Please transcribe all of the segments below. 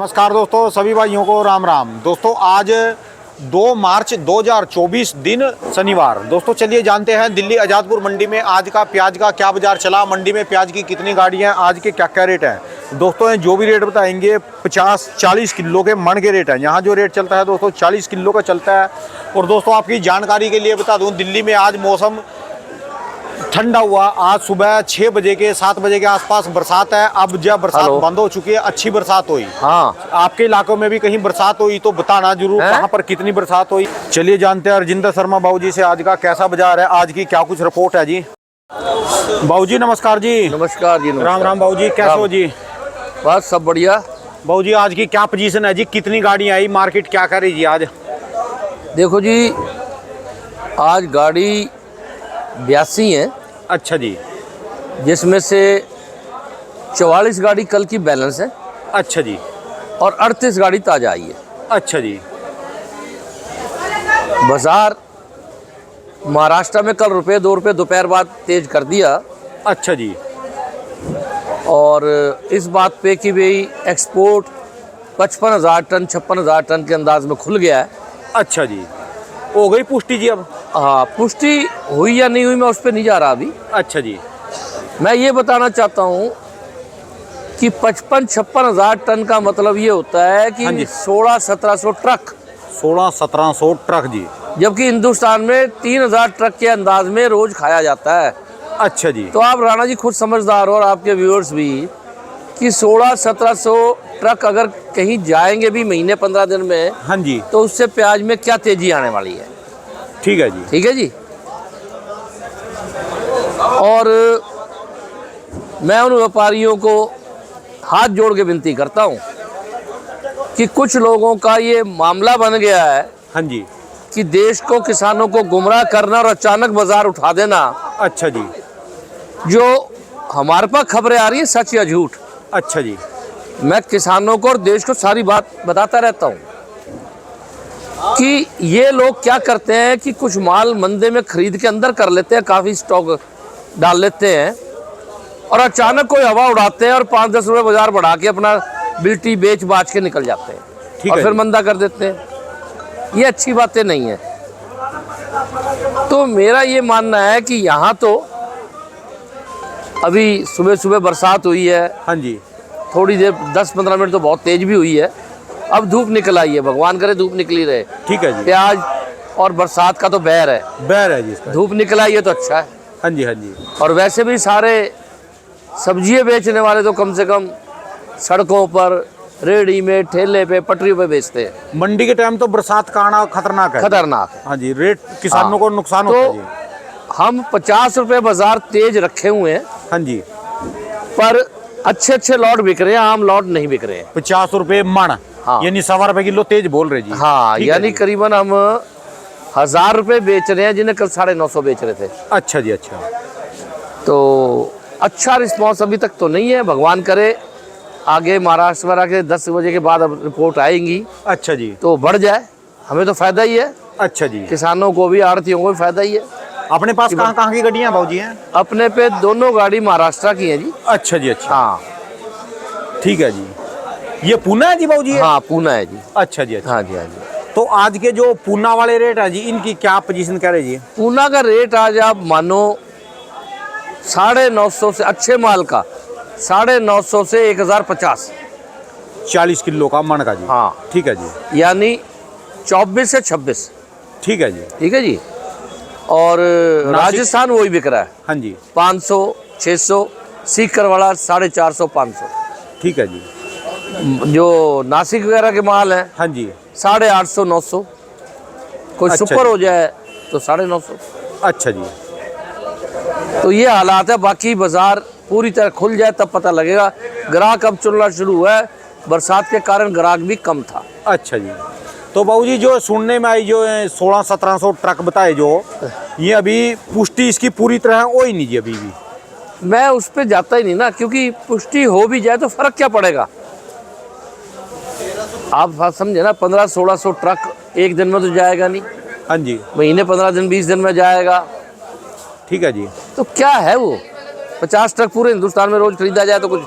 नमस्कार दोस्तों, सभी भाइयों को राम राम। दोस्तों आज 2 मार्च 2024 दिन शनिवार। दोस्तों चलिए जानते हैं दिल्ली आज़ादपुर मंडी में आज का प्याज का क्या बाजार चला, मंडी में प्याज की कितनी गाड़ियां, आज के क्या क्या रेट हैं। दोस्तों जो भी रेट बताएंगे 50-40 किलो के मन के रेट हैं। यहाँ जो रेट चलता है दोस्तों 40 किलो का चलता है। और दोस्तों आपकी जानकारी के लिए बता दूँ, दिल्ली में आज मौसम ठंडा हुआ। आज सुबह 6 बजे के 7 बजे के आसपास बरसात है। अब जब बरसात बंद हो चुकी है, अच्छी बरसात हुई। हाँ, आपके इलाकों में भी कहीं बरसात हुई तो बताना जरूर, कहाँ पर कितनी बरसात हुई। चलिए जानते हैं राजेंद्र शर्मा बाबू जी से आज का कैसा बाजार है, आज की क्या कुछ रिपोर्ट है जी। बाबू जी नमस्कार जी। नमस्कार जी। नमस्कार। राम राम बाबू जी, कैसे हो जी? बस सब बढ़िया। बाबू जी आज की क्या पोजीशन है जी, कितनी गाड़ी आई, मार्केट क्या कर रही जी आज? देखो जी, आज गाड़ी 82 है। अच्छा जी। जिसमें से 44 गाड़ी कल की बैलेंस है। अच्छा जी। और 38 गाड़ी ताज़ा आई है। अच्छा जी। बाजार महाराष्ट्र में कल ₹2 दोपहर बाद तेज कर दिया। अच्छा जी। और इस बात पे कि भाई एक्सपोर्ट 55,000 टन 56,000 टन के अंदाज में खुल गया है। अच्छा जी, हो गई पुष्टि जी अब? हाँ, पुष्टि हुई या नहीं हुई मैं उस पर नहीं जा रहा अभी। अच्छा जी। मैं ये बताना चाहता हूँ कि 55-56,000 टन का मतलब ये होता है कि 1600-1700 ट्रक। 1600-1700 ट्रक जी। जबकि हिंदुस्तान में 3,000 ट्रक के अंदाज में रोज खाया जाता है। अच्छा जी। तो आप राणा जी खुद समझदार हो और आपके व्यूअर्स भी कि 1600-1700 ट्रक अगर कहीं जाएंगे भी महीने 15 दिन में, हाँ जी, तो उससे प्याज में क्या तेजी आने वाली है। ठीक है जी। ठीक है जी। और मैं उन व्यापारियों को हाथ जोड़ के विनती करता हूं कि कुछ लोगों का ये मामला बन गया है, हाँ जी, कि देश को, किसानों को गुमराह करना और अचानक बाजार उठा देना। अच्छा जी। जो हमारे पास खबरें आ रही है सच या झूठ, अच्छा जी। मैं किसानों को और देश को सारी बात बताता रहता हूं कि ये लोग क्या करते हैं कि कुछ माल मंदे में खरीद के अंदर कर लेते हैं, काफ़ी स्टॉक डाल लेते हैं और अचानक कोई हवा उड़ाते हैं और 5-10 रुपये बाजार बढ़ा के अपना बिल्टी बेच बाच के निकल जाते हैं और फिर मंदा कर देते हैं। ये अच्छी बातें नहीं है। तो मेरा ये मानना है कि यहाँ तो अभी सुबह सुबह बरसात हुई है। हाँ जी। थोड़ी देर 10-15 मिनट तो बहुत तेज भी हुई है। अब धूप निकल आई है, भगवान करे धूप निकली रहे। ठीक है जी। प्याज और बरसात का तो बहर है, बहर है जी इसका। धूप निकल आई है तो अच्छा है। हाँ जी, हाँ जी। और वैसे भी सारे सब्जियां बेचने वाले तो कम से कम सड़कों पर, रेहड़ी में, ठेले पे, पटरी पे बेचते हैं। मंडी के टाइम तो बरसात का आना खतरनाक है। खतरनाक है। हाँ जी, रेट किसानों को नुकसान तो होता है जी। हम 50 रुपये बाजार तेज रखे हुए हैं। हाँ जी। पर अच्छे लॉट बिक रहे हैं, आम लॉट नहीं बिक रहे हैं। 50 रुपये मन, हाँ। यानी 1.25 रुपये किलो तेज बोल रहे जी। हाँ, यानी करीबन हम 1000 रुपये बेच रहे हैं, जिन्हें कल 950 बेच रहे थे। अच्छा जी। अच्छा, तो अच्छा रिस्पॉन्स अभी तक तो नहीं है। भगवान करे आगे महाराष्ट्र में आके 10 बजे के बाद अब रिपोर्ट आएंगी। अच्छा जी। तो बढ़ जाए, हमें तो फायदा ही है। अच्छा जी। किसानों को भी, आड़तियों को भी फायदा ही है। अपने पास कहाँ की गाड़ियाँ बाबूजी हैं? अपने पे दोनों गाड़ी महाराष्ट्र की है जी। अच्छा जी। अच्छा, हाँ ठीक है जी। ये पूना है जी बाबूजी? हाँ, पूना है जी। अच्छा जी। अच्छा, हाँ जी, हाँ जी। तो आज के जो पूना वाले रेट है जी, इनकी क्या पोजीशन कह रहे जी? पूना का रेट आज आप मानो 950 से, अच्छे माल का 950 से 1050, 40 किलो का मन का जी। हाँ, ठीक है जी। यानी 24 से 26। ठीक है जी। ठीक है जी। और राजस्थान वही बिक रहा है। हाँ जी। 500, 600, सीकर वाला 450, 500। ठीक है जी। जो नासिक वगैरह के माल हैं, हाँ जी, 850, 900। कोई अच्छा सुपर जी। हो जाए तो 950। अच्छा जी। तो ये हालात है। बाकी बाजार पूरी तरह खुल जाए तब पता लगेगा। ग्राहक अब चलना शुरू हुआ है, बरसात के कारण ग्राहक भी कम था। अच्छा जी। तो बाबूजी जो सुनने में आई, जो 1600-1700 ट्रक बताए, जो ये अभी पुष्टि इसकी पूरी तरह हो ही नहीं जी अभी भी? मैं उस पर जाता ही नहीं ना, क्योंकि पुष्टि हो भी जाए तो फर्क क्या पड़ेगा। आप बात समझे ना, 1500-1600 ट्रक एक दिन में तो जाएगा नहीं। हाँ जी। महीने 15 दिन 20 दिन में जाएगा। ठीक है जी। तो क्या है वो, 50 ट्रक पूरे हिंदुस्तान में रोज खरीदा जाए तो कुछ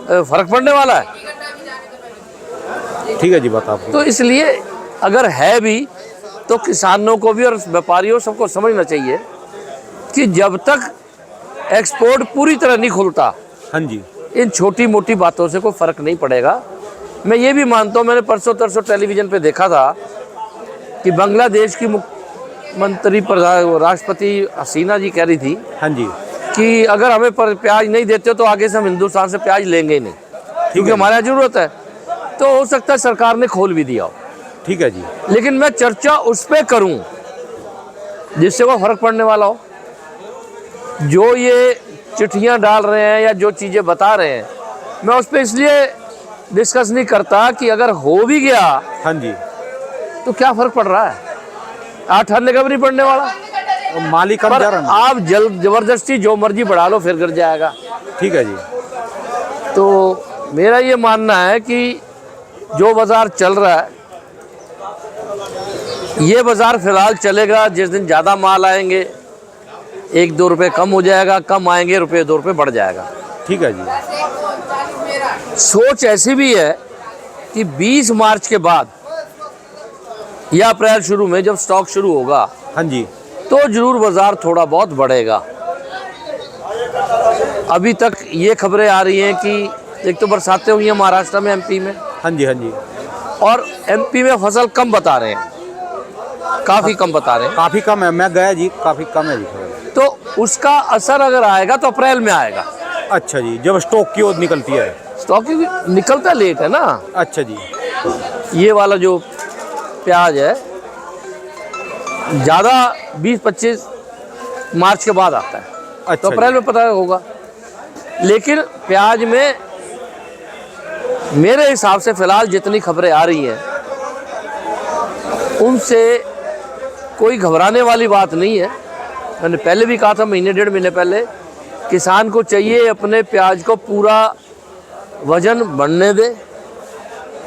फर्क पड़ने वाला है? ठीक है जी, बात आपकी। तो इसलिए अगर है भी तो किसानों को भी और व्यापारियों सबको समझना चाहिए कि जब तक एक्सपोर्ट पूरी तरह नहीं खुलता, हाँ जी, इन छोटी मोटी बातों से कोई फ़र्क नहीं पड़ेगा। मैं ये भी मानता हूँ, मैंने परसों तरसों टेलीविज़न पे देखा था कि बांग्लादेश की मुख्यमंत्री राष्ट्रपति हसीना जी कह रही थी हाँ जी, कि अगर हमें प्याज नहीं देते तो आगे से हम हिंदुस्तान से प्याज लेंगे ही नहीं, क्योंकि हमारे यहाँ ज़रूरत है। तो हो सकता है सरकार ने खोल भी दिया हो, ठीक है जी, लेकिन मैं चर्चा उस पर करूँ जिससे वो फ़र्क पड़ने वाला हो। जो ये चिट्ठियाँ डाल रहे हैं या जो चीज़ें बता रहे हैं, मैं उस पर इसलिए डिस्कस नहीं करता कि अगर हो भी गया हाँ जी, तो क्या फ़र्क पड़ रहा है, 8 आने का भी नहीं पड़ने वाला। मालिक कम पर जा रहा है। आप जबरदस्ती जो मर्जी बढ़ा लो फिर गिर जाएगा। ठीक है जी, तो मेरा ये मानना है कि जो बाज़ार चल रहा है, ये बाज़ार फ़िलहाल चलेगा। जिस दिन ज़्यादा माल आएंगे 1-2 रुपये कम हो जाएगा, कम आएंगे 1-2 रुपये बढ़ जाएगा। ठीक है जी, सोच ऐसी भी है कि 20 मार्च के बाद या अप्रैल शुरू में जब स्टॉक शुरू होगा, हाँ जी, तो जरूर बाज़ार थोड़ा बहुत बढ़ेगा। अभी तक ये खबरें आ रही हैं कि एक तो बरसातें हुई हैं महाराष्ट्र में, एमपी में, हाँ जी, हाँ जी, और एमपी में फसल कम बता रहे हैं, काफ़ी कम बता रहे हैं। काफ़ी कम है, मैं गया जी, काफ़ी कम है जी। तो उसका असर अगर आएगा तो अप्रैल में आएगा। अच्छा जी, जब स्टॉक की ओर निकलती है। स्टॉक निकलता लेट है ना। अच्छा जी, ये वाला जो प्याज है ज़्यादा 20-25 मार्च के बाद आता है, अच्छा तो अप्रैल में पता होगा। लेकिन प्याज में मेरे हिसाब से फ़िलहाल जितनी खबरें आ रही हैं उनसे कोई घबराने वाली बात नहीं है। मैंने पहले भी कहा था, महीने 1.5 महीने पहले, किसान को चाहिए अपने प्याज को पूरा वजन बढ़ने दे,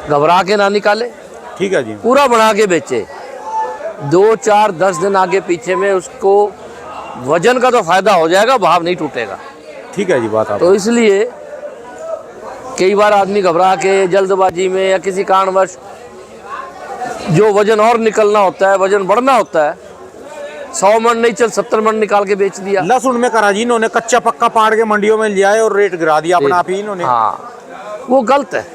घबरा के ना निकाले, ठीक है जी, पूरा बना के बेचे। 2, 4, 10 दिन आगे पीछे में उसको वजन का तो फ़ायदा हो जाएगा, भाव नहीं टूटेगा। ठीक है जी, बात आप। तो इसलिए कई बार आदमी घबरा के जल्दबाजी में या किसी कारणवश जो वजन और निकलना होता है, वजन बढ़ना होता है, 100 मन नहीं चल 70 मन निकाल के बेच दिया। लहसुन में करा जी इन्होंने, कच्चा पक्का पाड़ के मंडियों में ले आए और रेट गिरा दिया अपना आप ही इन्होंने। हाँ, वो गलत है।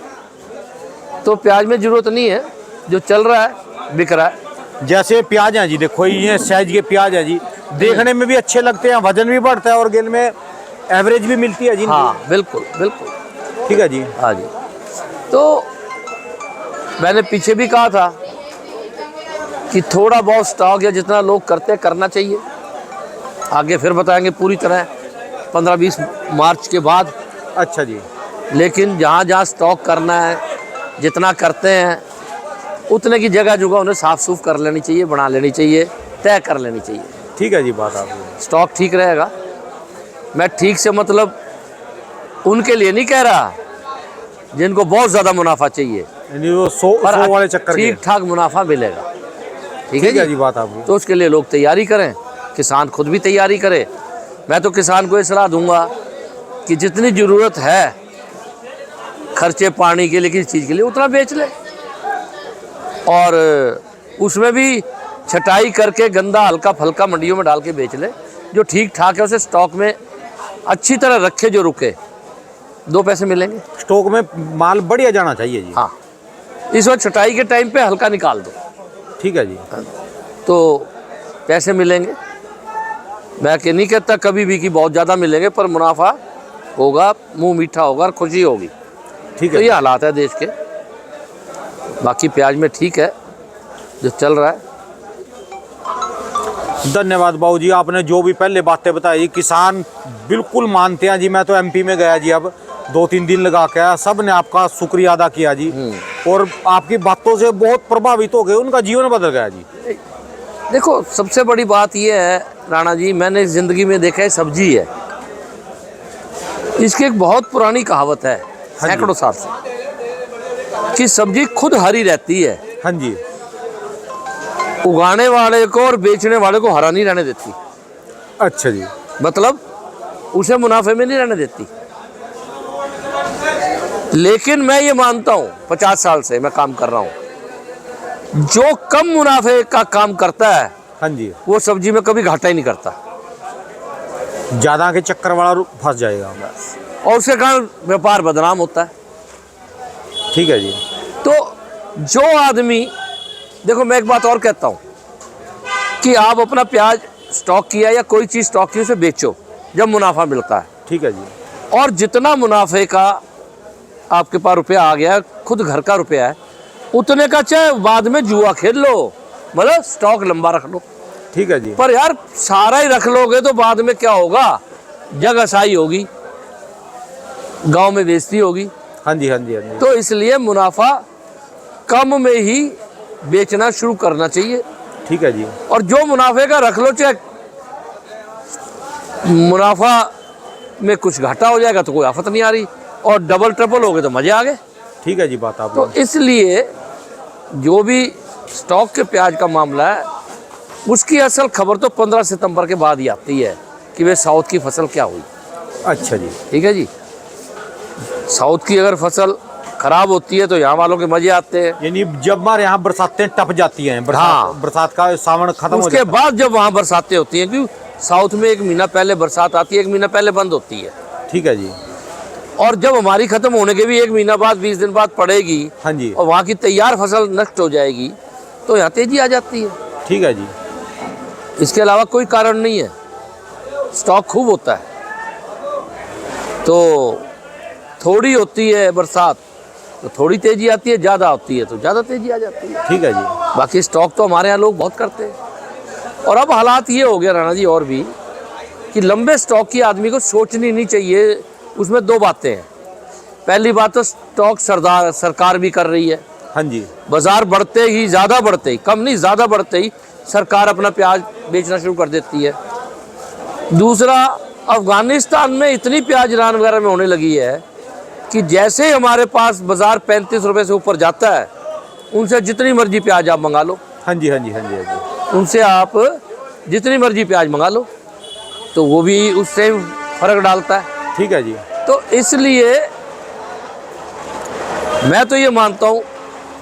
तो प्याज में जरूरत नहीं है, जो चल रहा है बिक रहा है। जैसे प्याज हैं जी, देखो ये साइज के प्याज है जी, देखने में भी अच्छे लगते हैं, वजन भी बढ़ता है और गेल में एवरेज भी मिलती है जी। हाँ बिल्कुल बिल्कुल, ठीक है जी, हाँ जी। तो मैंने पीछे भी कहा था कि थोड़ा बहुत स्टॉक या जितना लोग करते करना चाहिए। आगे फिर बताएंगे पूरी तरह 15-20 मार्च के बाद। अच्छा जी, लेकिन जहाँ जहाँ स्टॉक करना है, जितना करते हैं उतने की जगह उन्हें साफ़ सूफ कर लेनी चाहिए, बना लेनी चाहिए, तय कर लेनी चाहिए। ठीक है जी, बात आप। स्टॉक ठीक रहेगा। मैं ठीक से मतलब उनके लिए नहीं कह रहा जिनको बहुत ज़्यादा मुनाफा चाहिए, यानी वो 100 वाले चक्कर ठीक ठाक मुनाफा मिलेगा। ठीक है जी, बात आप। तो उसके लिए लोग तैयारी करें, किसान खुद भी तैयारी करे। मैं तो किसान को ये सलाह दूंगा कि जितनी ज़रूरत है खर्चे पानी के लिए, किसी चीज़ के लिए, उतना बेच ले, और उसमें भी छटाई करके गंदा हल्का फल्का मंडियों में डाल के बेच ले। जो ठीक ठाक है उसे स्टॉक में अच्छी तरह रखे, जो रुके, 2 पैसे मिलेंगे। स्टॉक में माल बढ़िया जाना चाहिए जी। हाँ, इस वक्त छटाई के टाइम पे हल्का निकाल दो, ठीक है जी, तो पैसे मिलेंगे। मैं नहीं कहता कभी भी कि बहुत ज़्यादा मिलेंगे, पर मुनाफा होगा, मुंह मीठा होगा और खुशी होगी। ठीक तो है। ये हालात है देश के। बाकी प्याज में ठीक है जो चल रहा है। धन्यवाद बाबू जी, आपने जो भी पहले बातें बताई, किसान बिल्कुल मानते हैं जी। मैं तो एमपी में गया जी, अब 2-3 दिन लगा के आया, सब ने आपका शुक्रिया अदा किया जी, और आपकी बातों से बहुत प्रभावित हो गए, उनका जीवन बदल गया जी। देखो, सबसे बड़ी बात यह है राणा जी, मैंने ज़िंदगी में देखा है, सब्जी है, इसकी एक बहुत पुरानी कहावत है, सैकड़ों साल से, कि सब्जी खुद हरी रहती है। हाँ जी, उगाने वाले को और बेचने वाले को हरा नहीं रहने देती। अच्छा जी, मतलब उसे मुनाफे में नहीं रहने देती। लेकिन मैं ये मानता हूँ 50 साल से मैं काम कर रहा हूँ, जो कम मुनाफे का काम करता है हाँ जी, वो सब्जी में कभी घाटा ही नहीं करता, ज्यादा के चक्कर वाला फंस जाएगा। और उसके कारण व्यापार बदनाम होता है। ठीक है जी। तो जो आदमी, देखो मैं एक बात और कहता हूँ कि आप अपना प्याज स्टॉक किया या कोई चीज़ स्टॉक की, उसे बेचो जब मुनाफा मिलता है। ठीक है जी। और जितना मुनाफे का आपके पास रुपया आ गया, खुद घर का रुपया है, उतने का चाहे बाद में जुआ खेल लो, मतलब स्टॉक लंबा रख लो। ठीक है जी। पर यार सारा ही रख लोगे तो बाद में क्या होगा, जगह साई होगी, गांव में बेइज्जती होगी। हाँ जी, हाँ जी, हाँ जी। तो इसलिए मुनाफा कम में ही बेचना शुरू करना चाहिए। ठीक है जी। और जो मुनाफे का रख लो, चाहे मुनाफा में कुछ घाटा हो जाएगा तो कोई आफत नहीं आ रही, और डबल ट्रिपल हो गए तो मजे आ गए। ठीक है जी, बात आप तो इसलिए जो भी स्टॉक के प्याज का मामला है, उसकी असल खबर तो 15 सितंबर के बाद ही आती है कि वे साउथ की फसल क्या हुई। अच्छा जी। ठीक है जी। साउथ की अगर फसल खराब होती है तो यहाँ वालों के मजे आते हैं। यानी जब हमारे यहाँ बरसातें टप जाती हैं, हाँ। बरसात का सावन खत्म हो उसके जाता बाद जब वहाँ बरसातें होती हैं, क्योंकि साउथ में 1 महीना पहले बरसात आती है, 1 महीना पहले बंद होती है। है। ठीक है जी। और जब हमारी खत्म होने के भी 1 महीना बाद, 20 दिन बाद पड़ेगी, हाँ जी। और वहाँ की तैयार फसल नष्ट हो जाएगी, तो यहाँ तेजी आ जाती है। ठीक है जी। इसके अलावा कोई कारण नहीं है, स्टॉक खूब होता है। तो थोड़ी होती है बरसात तो थोड़ी तेजी आती है, ज़्यादा होती है तो ज़्यादा तेजी आ जाती है। ठीक है जी। बाकी स्टॉक तो हमारे यहाँ लोग बहुत करते हैं। और अब हालात ये हो गया राणा जी, और भी कि लंबे स्टॉक की आदमी को सोचनी नहीं चाहिए। उसमें 2 बातें हैं। पहली बात तो स्टॉक सरकार भी कर रही है। हाँ जी। बाजार बढ़ते ही, ज़्यादा बढ़ते ही, कम नहीं ज़्यादा बढ़ते ही सरकार अपना प्याज बेचना शुरू कर देती है। दूसरा, अफगानिस्तान में इतनी प्याज ईरान वगैरह में होने लगी है कि जैसे ही हमारे पास बाजार 35 रुपए से ऊपर जाता है, उनसे जितनी मर्जी प्याज आप मंगा लो। हाँ जी, हाँ जी, हाँ जी, हाँ जी। उनसे आप जितनी मर्जी प्याज मंगा लो, तो वो भी उससे फर्क डालता है। ठीक है जी। तो इसलिए मैं तो ये मानता हूँ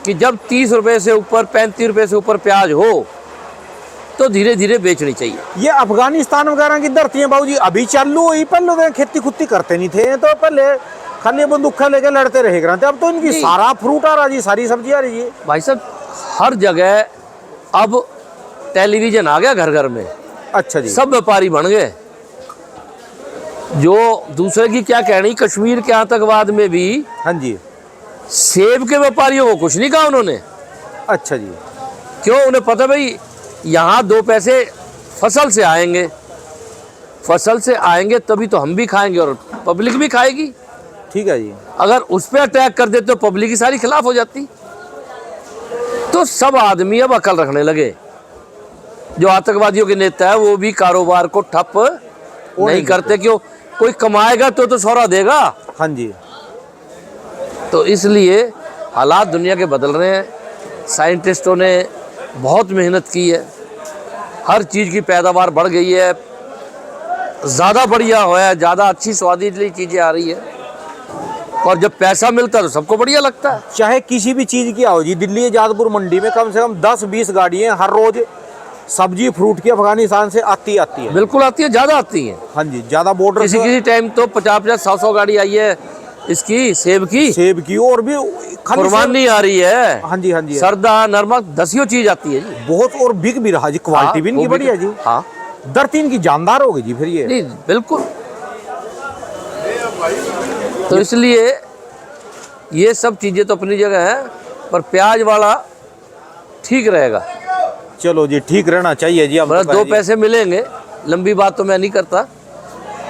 कि जब 30 रुपए से ऊपर, 35 रुपए से ऊपर प्याज हो तो धीरे धीरे बेचनी चाहिए। ये अफगानिस्तान वगैरह की धरती है बाबूजी, अभी चालू हुई, पहले तो खेती खुत्ती करते नहीं थे, तो पहले खाली बंदूक लेके लड़ते रहे करते। अब तो इनकी सारा फ्रूट आ रहा जी, सारी सब्जी आ रही है भाई साहब। हर जगह अब टेलीविजन आ गया घर घर में। अच्छा जी। सब व्यापारी बन गए। जो दूसरे की क्या कहनी, कश्मीर के आतंकवाद में भी हाँ जी। सेब के व्यापारियों को कुछ नहीं कहा उन्होंने। अच्छा जी। क्यों? उन्हें पता भाई यहाँ 2 पैसे फसल से आएंगे, फसल से आएंगे तभी तो हम भी खाएंगे और पब्लिक भी खाएगी। ठीक है जी। अगर उस पर अटैक कर देते तो पब्लिक की सारी खिलाफ हो जाती। तो सब आदमी अब अकल रखने लगे। जो आतंकवादियों के नेता है वो भी कारोबार को ठप नहीं करते। क्यों? कोई कमाएगा तो सौरा देगा। हाँ जी। तो इसलिए हालात दुनिया के बदल रहे हैं। साइंटिस्टों ने बहुत मेहनत की है, हर चीज़ की पैदावार बढ़ गई है, ज़्यादा बढ़िया हुआ है, ज़्यादा अच्छी स्वादिष्ट चीज़ें आ रही है। और जब पैसा मिलता है तो सबको बढ़िया लगता है। चाहे किसी भी चीज़ की आओ जी, दिल्ली आजादपुर मंडी में कम से कम 10-20 गाड़ियाँ हर रोज सब्जी फ्रूट की अफगानिस्तान से आती है। बिल्कुल आती है, ज़्यादा आती है। हाँ जी, ज़्यादा बॉर्डर किसी टाइम तो 50-100 गाड़ी आई है इसकी, सेब की और भी कुर्बानी आ रही है। हाँ जी, हाँ जी। सरदा, नरमक, दसियों चीज आती है जी। बहुत, और बिक भी रहा जी, क्वालिटी भी इनकी बढ़िया जी। हाँ, दर 3 की जानदार होगी जी फिर ये। नहीं बिल्कुल। तो इसलिए ये सब चीजें तो अपनी जगह है, पर प्याज वाला ठीक रहेगा। चलो जी, ठीक रहना चाहिए जी। मतलब 2 पैसे मिलेंगे, लंबी बात तो मैं नहीं करता,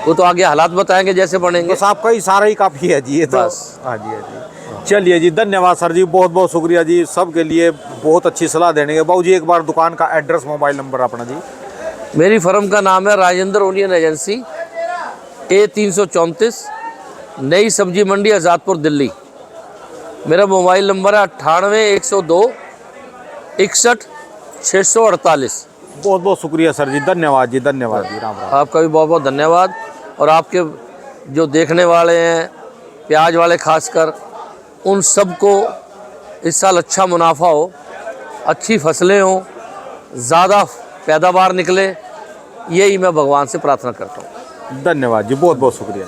वो तो आगे हालात बताएंगे जैसे बनेंगे। बस आपका इशारा ही काफी है जी ये तो। बस। हाँ जी, हाँ जी। चलिए जी, धन्यवाद सर जी, बहुत बहुत शुक्रिया जी, सबके लिए बहुत अच्छी सलाह देने के। बाबू जी एक बार दुकान का एड्रेस, मोबाइल नंबर अपना जी। मेरी फर्म का नाम है राजेंद्र ओनियन एजेंसी, A334, नई सब्जी मंडी, आज़ादपुर, दिल्ली। मेरा मोबाइल नंबर है 98 102 61 648। बहुत बहुत शुक्रिया सर जी, धन्यवाद जी, धन्यवाद जी, राम राम। आपका भी बहुत बहुत धन्यवाद। और आपके जो देखने वाले हैं, प्याज वाले खासकर, उन सबको इस साल अच्छा मुनाफा हो, अच्छी फसलें हों, ज़्यादा पैदावार निकले, यही मैं भगवान से प्रार्थना करता हूँ। धन्यवाद जी, बहुत बहुत शुक्रिया।